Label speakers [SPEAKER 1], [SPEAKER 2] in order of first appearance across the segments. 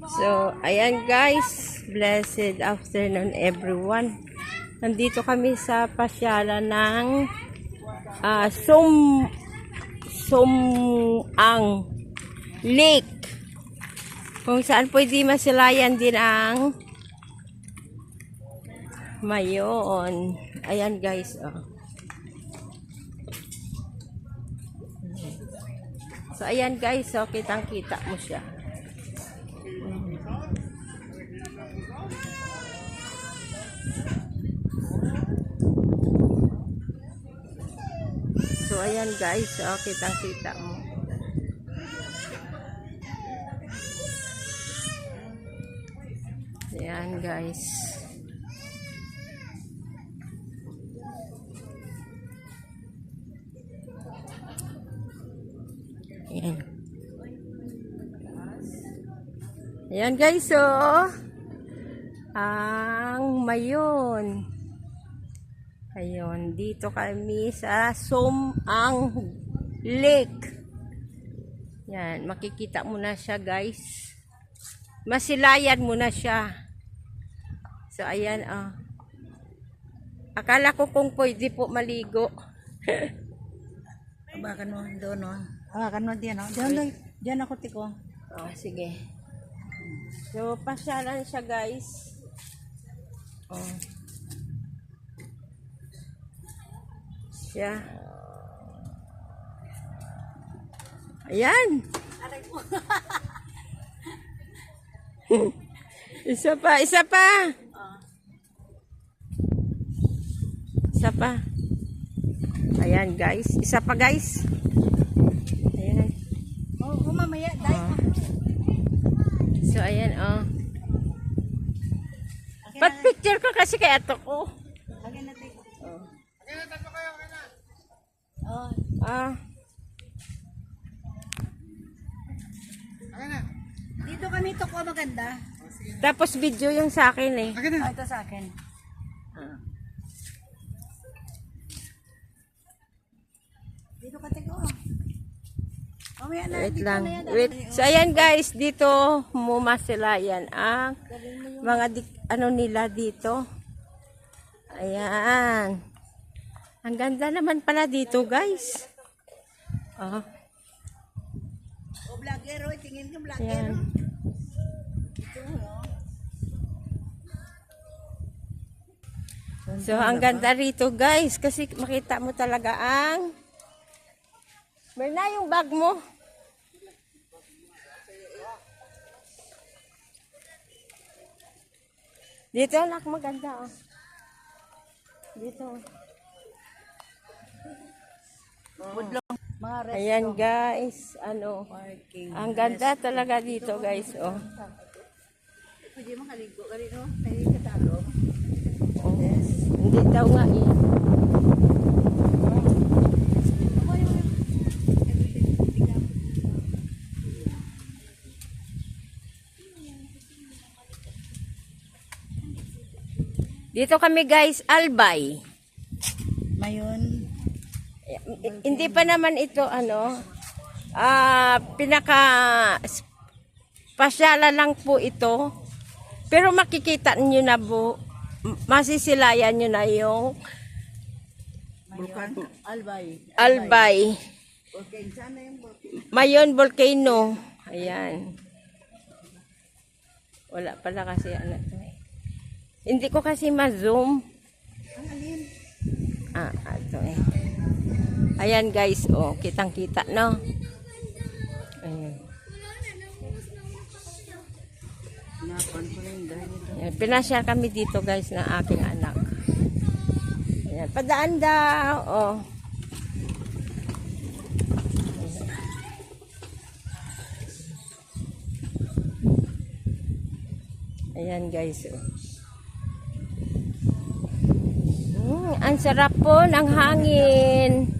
[SPEAKER 1] So, ayan guys, blessed afternoon everyone. Nandito kami sa pasyalan ng Sumang Lake. Kung saan pwede masilayan din ang mayon. Ayan guys, oh. So, ayan guys, so kitang-kita mo siya. So, ayan guys, so kitang-kita mo. Ayan guys. Ayan. Ayan guys, so ang mayon. Ayun, dito kami sa Sumang Lake. Yan, makikita mo na siya guys. Masilayan mo na siya. So ayan, oh. Akala ko kung pwede po maligo.
[SPEAKER 2] Abakan mo doon, no? Abakan mo diyan, no? Diyan ako tiko.
[SPEAKER 1] Oh, sige. So, pasyalan siya, guys. Oh. Siya. Ayan. Isa pa, isa pa. Isa pa. Ayan, guys. Isa pa, guys. Ayan.
[SPEAKER 2] Oh, mamaya, dahil.
[SPEAKER 1] So, ayan, oh. Pat picture ko kasi kaya ito ko.
[SPEAKER 2] Lagyan natin.
[SPEAKER 1] Oh.
[SPEAKER 2] Oh.
[SPEAKER 1] Ah.
[SPEAKER 2] Dito kami to ko maganda.
[SPEAKER 1] Tapos video yung sa akin eh.
[SPEAKER 2] Ah, ito sa akin.
[SPEAKER 1] Ah.
[SPEAKER 2] Dito ka tiko. Mamaya na,
[SPEAKER 1] Wait
[SPEAKER 2] dito
[SPEAKER 1] lang.
[SPEAKER 2] na yan.
[SPEAKER 1] Wait. So, ayan guys, dito mumasilayan ang mga ano nila dito. Ayan. Ang ganda naman pala dito guys. Oh.
[SPEAKER 2] O, vlogger, oh. Tingin ka, vlogger.
[SPEAKER 1] Ayan.
[SPEAKER 2] Ito, oh.
[SPEAKER 1] So, ang ganda rito guys. Kasi makita mo talaga ang Merna, yung bag mo. Dito, anak, maganda. Oh. Dito.
[SPEAKER 2] Mga rest.
[SPEAKER 1] Ayan, guys. Ano,
[SPEAKER 2] Parking.
[SPEAKER 1] ang ganda talaga dito, guys. Oh.
[SPEAKER 2] Pwede makaligo ka rin, no? May katalog.
[SPEAKER 1] Oh. Hindi daw nga eh. Dito kami guys, Albay.
[SPEAKER 2] Mayon.
[SPEAKER 1] Hindi pa naman ito ano, pinaka pasyala lang po ito. Pero makikita niyo na po, masisilayan niyo na yung
[SPEAKER 2] Bulkan. Albay.
[SPEAKER 1] Albay.
[SPEAKER 2] Okay, sana yung bulkan.
[SPEAKER 1] Mayon volcano. Ayan. Wala pala kasi ano to eh. Hindi ko kasi ma-zoom.
[SPEAKER 2] Ang alin?
[SPEAKER 1] Ito eh. Ayan guys, oh, kitang-kita, no? Ayan.
[SPEAKER 2] Napan ko rin dahil ito.
[SPEAKER 1] Ayan. Pinasya kami dito guys ng aking anak. Ayan. Padaan daw, oh. Ayan guys, oh. Ang sarap po ng hangin.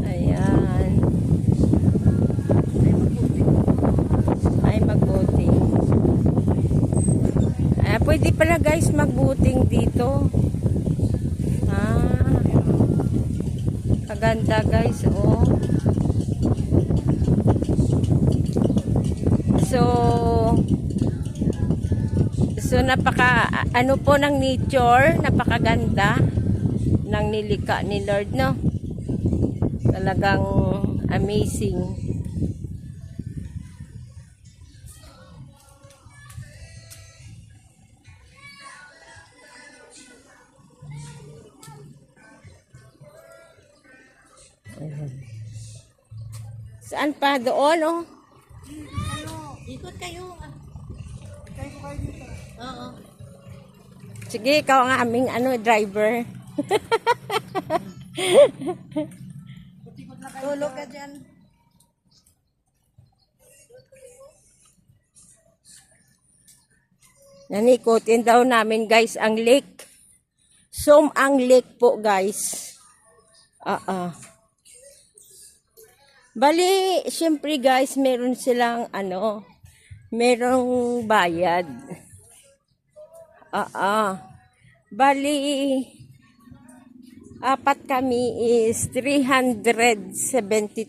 [SPEAKER 1] Ayan. Ay, mag-boating. Pwede pala guys mag-boating dito. Kaganda guys, oh. So, So napaka ano po ng nature, napakaganda ng nilikha ni Lord, no? Talagang amazing. Saan pa? Doon, oh.
[SPEAKER 2] Ikot kayo. Kayo kayo dito. Oo.
[SPEAKER 1] Sige, ikaw ang aming driver.
[SPEAKER 2] Tulog ka dyan.
[SPEAKER 1] Nanikutin daw namin guys ang lake. Ang lake po guys. Bali, syempre guys, meron silang merong bayad. Bali, apat kami is 372.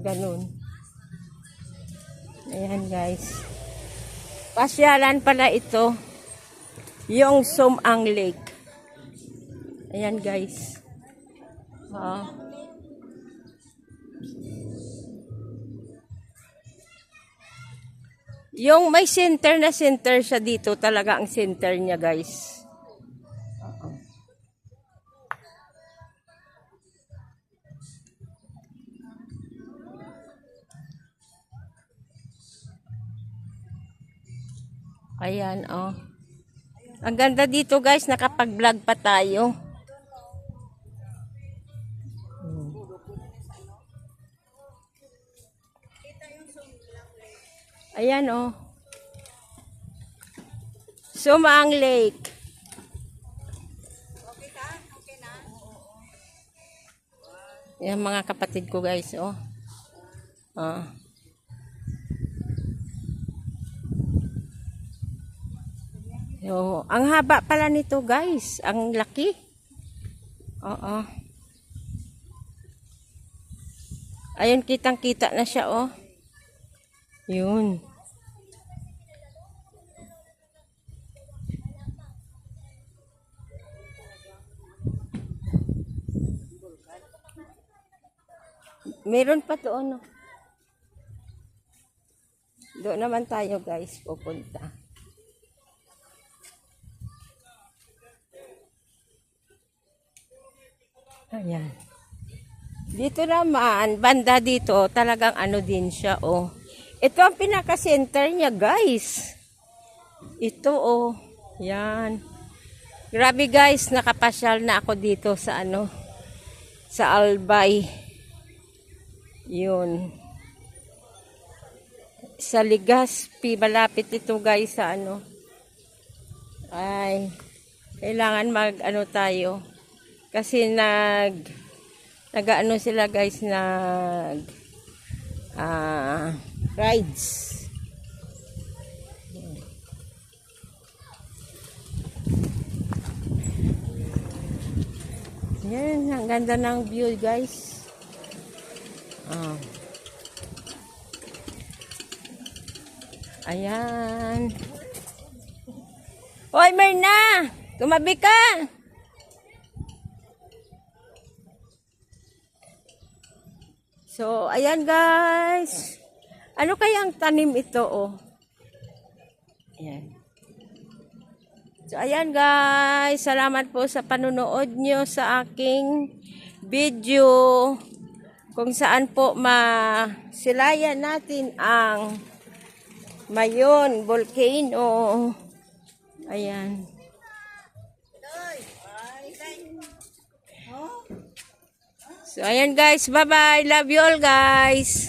[SPEAKER 1] Ganun. Ayan guys. Pasyalan pala ito. Yung Sumang Lake. Ayan guys. Yung may center na center siya dito, talaga ang center niya guys. Ayan, oh. Ang ganda dito guys, nakapag-vlog pa tayo. Ayan, oh. Sumang Lake.
[SPEAKER 2] Okay ka? Okay na?
[SPEAKER 1] Yan mga kapatid ko guys, oh. Yo, ang haba pala nito guys, ang laki. Oo. Ayun, kitang-kita na siya, oh. Yun. Meron pa doon, no? Doon naman tayo guys, pupunta. Ayan. Dito naman, banda dito, talagang din siya, oh. Ito ang pinaka-center niya, guys. Ito, oh. Yan. Grabe, guys, nakapasyal na ako dito sa sa Albay. Yun. Sa Legazpi, malapit ito, guys, sa Ay, kailangan tayo. Kasi nag-ano sila guys, rides. Yan, ang ganda ng view guys. Ayan. Hoy Myrna, tumabi ka. So, ayan guys. Ano kayang tanim ito, oh? Ayan. So, ayan guys. Salamat po sa panunood nyo sa aking video. Kung saan po masilayan natin ang Mayon Volcano. Ayan. So, ayan guys. Bye-bye. Love you all guys.